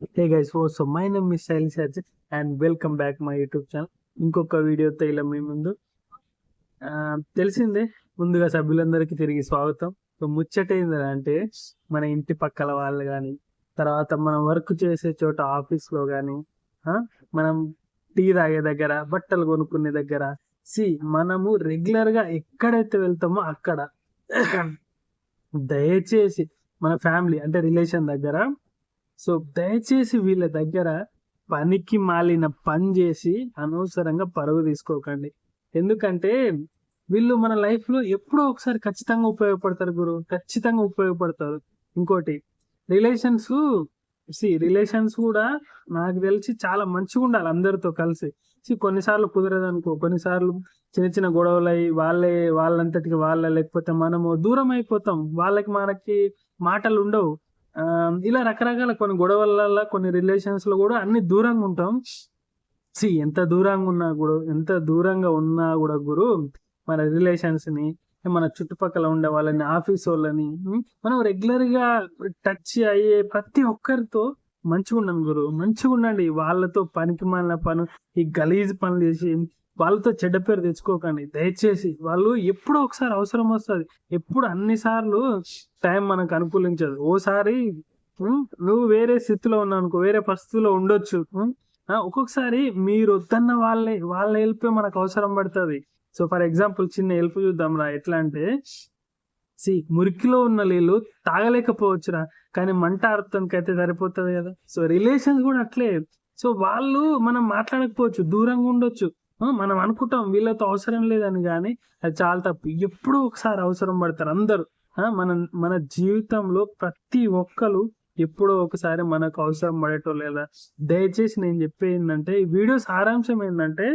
Hey guys, so my name is Shaili సర్జ్ and welcome back my YouTube channel. ఇంకొక వీడియోతో ఇలా మీ ముందు. తెలిసిందే, ముందుగా సభ్యులందరికీ తిరిగి స్వాగతం. సో ముచ్చట ఏంటంటే, మన ఇంటి పక్కల వాళ్ళు కానీ, తర్వాత మనం వర్క్ చేసే చోట ఆఫీస్లో కానీ, మనం టీ తాగే దగ్గర, బట్టలు కొనుక్కునే దగ్గర, మనము రెగ్యులర్గా ఎక్కడైతే వెళ్తామో అక్కడ దయచేసి మన ఫ్యామిలీ అంటే రిలేషన్ దగ్గర, సో దయచేసి వీళ్ళ దగ్గర పనికి మాలిన పని చేసి అనవసరంగా పరువు తీసుకోకండి. ఎందుకంటే వీళ్ళు మన లైఫ్ లో ఎప్పుడో ఒకసారి ఖచ్చితంగా ఉపయోగపడతారు గురు, ఖచ్చితంగా ఉపయోగపడతారు. ఇంకోటి, రిలేషన్స్ రిలేషన్స్ కూడా నాకు తెలిసి చాలా మంచిగా ఉండాలి అందరితో కలిసి. కొన్నిసార్లు కుదరదు అనుకో, కొన్నిసార్లు చిన్న చిన్న గొడవలు అయ్యి వాళ్ళంతటికి లేకపోతే మనము దూరం అయిపోతాం, వాళ్ళకి మనకి మాటలు ఉండవు. ఇలా రకరకాల కొన్ని గొడవల, కొన్ని రిలేషన్స్ లో కూడా అన్ని దూరంగా ఉంటాం. ఎంత దూరంగా ఉన్నా కూడా గురు, మన రిలేషన్స్ ని, మన చుట్టుపక్కల ఉండే వాళ్ళని, ఆఫీస్ వాళ్ళని మనం రెగ్యులర్ గా టచ్ అయ్యే ప్రతి ఒక్కరితో మంచిగా ఉండండి గురు, మంచిగా ఉండండి. వాళ్ళతో పనికి మాలిన పను, ఈ గలీజ్ పనులు చేసి వాళ్ళతో చెడ్డ పేరు తెచ్చుకోకండి దయచేసి. వాళ్ళు ఎప్పుడో ఒకసారి అవసరం వస్తుంది, ఎప్పుడు అన్నిసార్లు టైం మనకు అనుకూలించదు. ఓసారి నువ్వు వేరే స్థితిలో ఉన్నావు అనుకో, వేరే పరిస్థితిలో ఉండొచ్చు. ఒక్కొక్కసారి మీరు వద్దన్న వాళ్ళ హెల్ప్ మనకు అవసరం పడుతుంది. సో ఫర్ ఎగ్జాంపుల్ చిన్న హెల్ప్ చూద్దాం రా. ఎట్లా అంటే, మురికిలో ఉన్న నీళ్ళు తాగలేకపోవచ్చురా, కానీ మంట ఆర్పడానికి అయితే సరిపోతుంది కదా. సో రిలేషన్స్ కూడా అట్లే. సో వాళ్ళు మనం మాట్లాడకపోవచ్చు, దూరంగా ఉండొచ్చు, మనం అనుకుంటాం వీళ్ళతో అవసరం లేదని, కానీ అది చాలా తప్పు. ఎప్పుడూ ఒకసారి అవసరం పడతారు అందరూ. మన జీవితంలో ప్రతి ఒక్కరు ఎప్పుడో ఒకసారి మనకు అవసరం పడేటోళ్ళు లేదా. దయచేసి నేను చెప్పేది ఏంటంటే, ఈ వీడియో సారాంశం ఏంటంటే,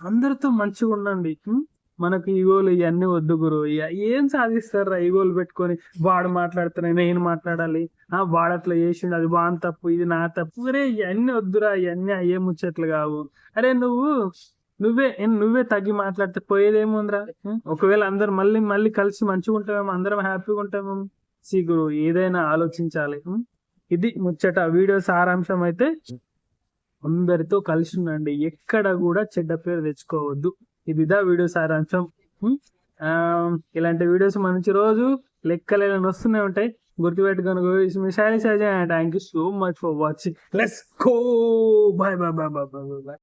అందరితో మంచిగా ఉండండి. మనకు ఈగోలు ఇవన్నీ వద్దు గురు. ఏం సాధిస్తారా ఈగోలు పెట్టుకొని? వాడు మాట్లాడుతున్నా నేను మాట్లాడాలి, వాడు అట్లా చేసిండు, అది వాని తప్పు, ఇది నా తప్పు. అరే ఇవన్నీ వద్దురా, ఇవన్నీ అయ్యే ముచ్చట్లు కావు. అరే నువ్వే తగ్గి మాట్లాడితే పోయేదేముందిరా. ఒకవేళ అందరు మళ్ళీ కలిసి మంచిగా ఉంటామేమో, అందరం హ్యాపీగా ఉంటామేమో. గురు, ఏదైనా ఆలోచించాలి. ఇది ముచ్చట. వీడియో సారాంశం అయితే, అందరితో కలిసి ఉండండి, ఎక్కడ కూడా చెడ్డ పేరు తెచ్చుకోవద్దు. ఇదిదా వీడియో సారాంశం. ఇలాంటి వీడియోస్ మంచి రోజు లెక్కలేని వస్తూనే ఉంటాయి, గుర్తుపెట్టుకొని. Thank you so much for watching. Let's go. Bye bye bye bye bye bye.